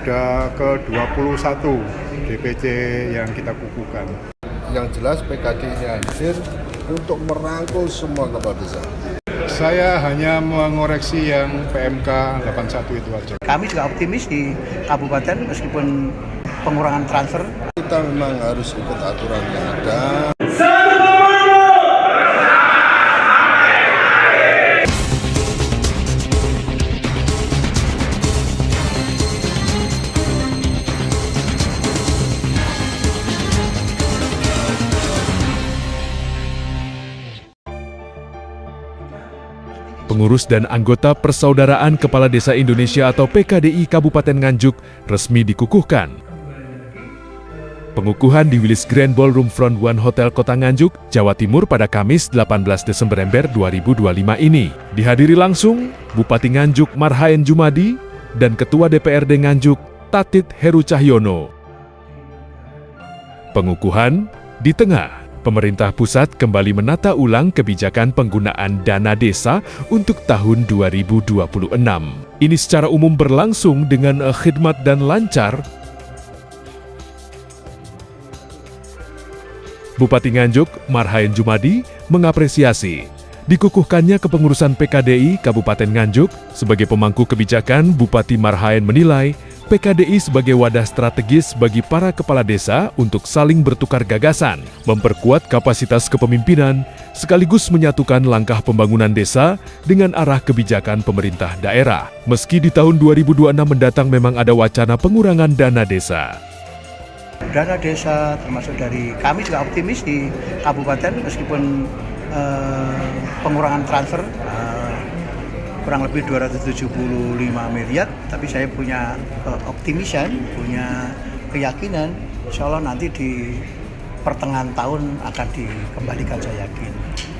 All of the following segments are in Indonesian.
sudah ke-21 DPC yang kita kukuhkan. Yang jelas PKD ini hadir untuk merangkul semua kepala desa. Saya hanya mengoreksi yang PMK 81 itu aja. Kami juga optimis di kabupaten meskipun pengurangan transfer. Kita memang harus ikut aturan yang ada. Pengurus dan anggota Persaudaraan Kepala Desa Indonesia atau PKDI Kabupaten Nganjuk resmi dikukuhkan. Pengukuhan di Willis Grand Ballroom Front One Hotel Kota Nganjuk, Jawa Timur pada Kamis 18 Desember 2025 ini dihadiri langsung Bupati Nganjuk Marhaen Jumadi dan Ketua DPRD Nganjuk Tatit Heru Cahyono. Pengukuhan di tengah pemerintah pusat kembali menata ulang kebijakan penggunaan dana desa untuk tahun 2026. Ini secara umum berlangsung dengan khidmat dan lancar. Bupati Nganjuk, Marhaen Jumadi, mengapresiasi dikukuhkannya kepengurusan PKDI Kabupaten Nganjuk. Sebagai pemangku kebijakan, Bupati Marhaen menilai PKDI sebagai wadah strategis bagi para kepala desa untuk saling bertukar gagasan, memperkuat kapasitas kepemimpinan, sekaligus menyatukan langkah pembangunan desa dengan arah kebijakan pemerintah daerah. Meski di tahun 2026 mendatang memang ada wacana pengurangan dana desa. Dana desa termasuk dari kami juga optimis di kabupaten meskipun pengurangan transfer kurang lebih 275 miliar, tapi saya punya optimisan, punya keyakinan insya Allah nanti di pertengahan tahun akan dikembalikan, saya yakin.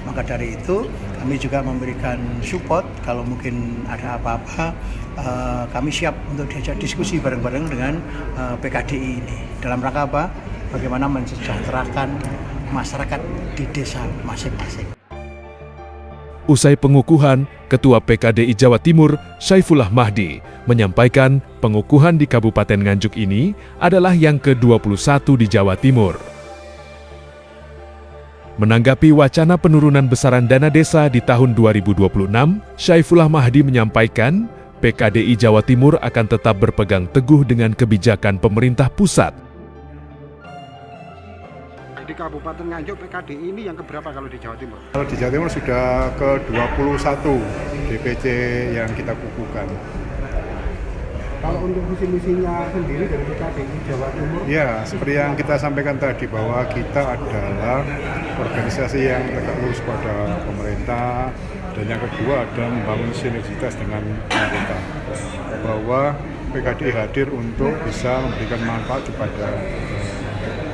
Maka dari itu kami juga memberikan support kalau mungkin ada apa-apa, kami siap untuk diajak diskusi bareng-bareng dengan PKDI ini. Dalam rangka apa? Bagaimana mensejahterakan masyarakat di desa masing-masing. Usai pengukuhan, Ketua PKDI Jawa Timur, Syaifullah Mahdi, menyampaikan pengukuhan di Kabupaten Nganjuk ini adalah yang ke-21 di Jawa Timur. Menanggapi wacana penurunan besaran dana desa di tahun 2026, Syaifullah Mahdi menyampaikan PKDI Jawa Timur akan tetap berpegang teguh dengan kebijakan pemerintah pusat. Di Kabupaten Nganjuk PKDI ini yang keberapa kalau di Jawa Timur? Kalau di Jawa Timur sudah ke-21 DPC yang kita kukuhkan. Kalau untuk visi-misinya sendiri dari PKDI Jawa Timur? Ya, seperti yang kita sampaikan tadi bahwa kita adalah organisasi yang tegak lurus pada pemerintah, dan yang kedua adalah membangun sinergitas dengan pemerintah. Bahwa PKDI hadir untuk bisa memberikan manfaat kepada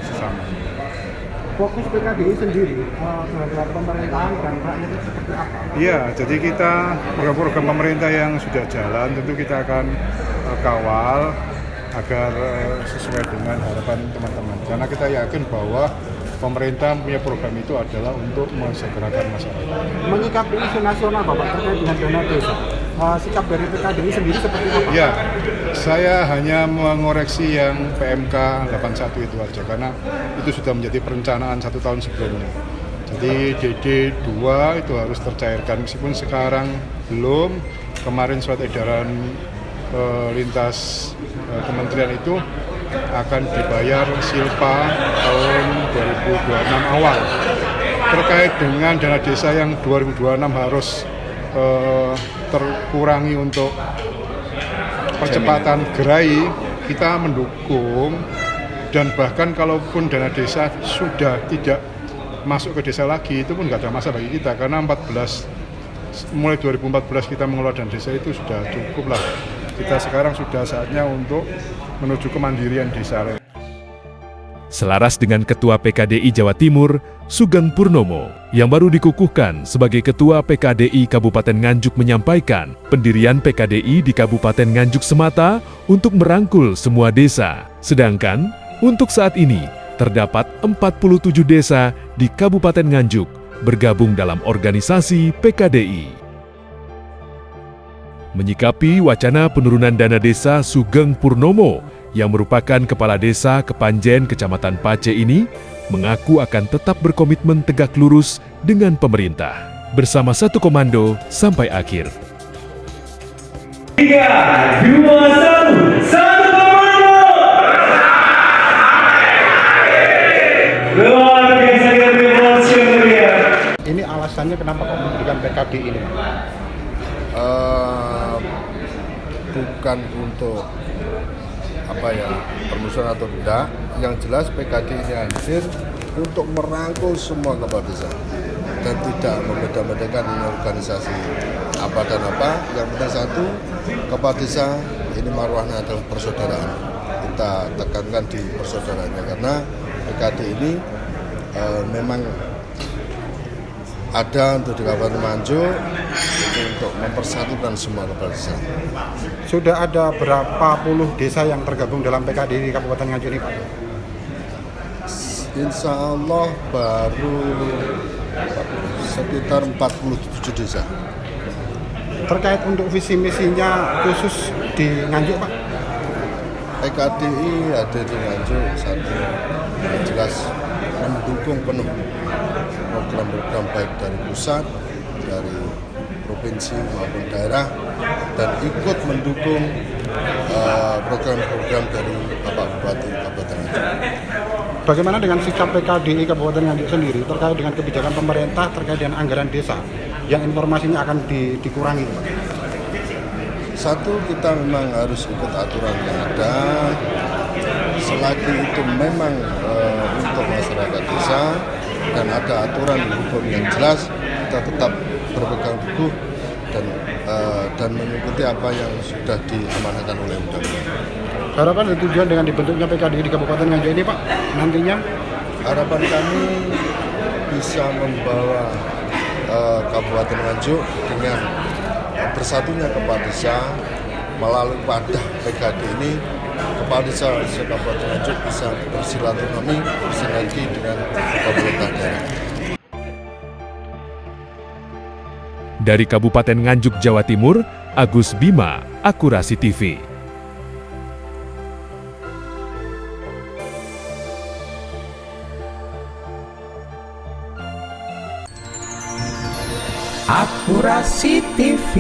sesama. Fokus PKDI sendiri terhadap pemerintahan dan rakyat itu seperti apa? Iya, jadi kita program-program pemerintah yang sudah jalan tentu kita akan kawal agar sesuai dengan harapan teman-teman. Karena kita yakin bahwa pemerintah punya program itu adalah untuk mensejahterakan masyarakat. Menyikapi isu nasional Bapak terkait dengan dana desa, sikap dari PKDI sendiri seperti apa? Ya, saya hanya mengoreksi yang PMK 81 itu aja, karena itu sudah menjadi perencanaan 1 tahun sebelumnya. Jadi DD2 itu harus tercairkan, meskipun sekarang belum. Kemarin surat edaran lintas kementerian itu akan dibayar silpa tahun 2026 awal. Terkait dengan dana desa yang 2026 harus terkurangi untuk percepatan gerai, kita mendukung, dan bahkan kalaupun dana desa sudah tidak masuk ke desa lagi, itu pun nggak ada masalah bagi kita, karena mulai 2014 kita mengelola dana desa itu sudah cukup lah. Kita sekarang sudah saatnya untuk menuju kemandirian desa. Selaras dengan Ketua PKDI Jawa Timur, Sugeng Purnomo, yang baru dikukuhkan sebagai Ketua PKDI Kabupaten Nganjuk menyampaikan pendirian PKDI di Kabupaten Nganjuk semata untuk merangkul semua desa. Sedangkan untuk saat ini terdapat 47 desa di Kabupaten Nganjuk bergabung dalam organisasi PKDI. Menyikapi wacana penurunan dana desa, Sugeng Purnomo yang merupakan Kepala Desa Kepanjen Kecamatan Pace ini mengaku akan tetap berkomitmen tegak lurus dengan pemerintah bersama satu komando sampai akhir. 3, 2, 1, satu komando! Luar biasa, Ini alasannya kenapa kok memberikan PKD ini? Bukan untuk permusuhan atau tidak, yang jelas PKD ini hadir untuk merangkul semua kepala desa dan tidak membeda-bedakan ini organisasi apa dan apa. Yang penting satu, kepala desa ini marwahnya adalah persaudaraan. Kita tekankan di persaudaraannya karena PKD ini memang ada untuk di Kabupaten Nganjuk untuk mempersatukan semua kepala desa. Sudah ada berapa puluh desa yang tergabung dalam PKD di Kabupaten Nganjuk ini, Pak? Insya Allah baru sekitar 47 desa. Terkait untuk visi misinya khusus di Nganjuk, Pak? PKDI ada di Nganjuk satu, yang jelas mendukung penuh program-program baik dari pusat, dari provinsi maupun daerah, dan ikut mendukung program-program dari Bapak Bupati Kabupaten Nganjuk. Bagaimana dengan sikap PKDI Kabupaten Nganjuk sendiri terkait dengan kebijakan pemerintah terkait dengan anggaran desa yang informasinya akan dikurangi, Pak? Satu, kita memang harus ikut aturan yang ada. Selagi itu memang untuk masyarakat desa dan ada aturan hukum yang jelas, kita tetap berpegang teguh dan mengikuti apa yang sudah diamanatkan oleh undang-undang. Harapan dan tujuan dengan dibentuknya PKDI di Kabupaten Nganjuk ini, Pak, nantinya? Harapan kami bisa membawa Kabupaten Nganjuk dengan bersatunya kepala desa melalui wadah PKD ini. Kepala desa Kabupaten Nganjuk bisa bersilaturahmi, bersinergi dengan pemerintah daerah. Dari Kabupaten Nganjuk, Jawa Timur, Agus Bima, Akurasi TV. Akurasi TV.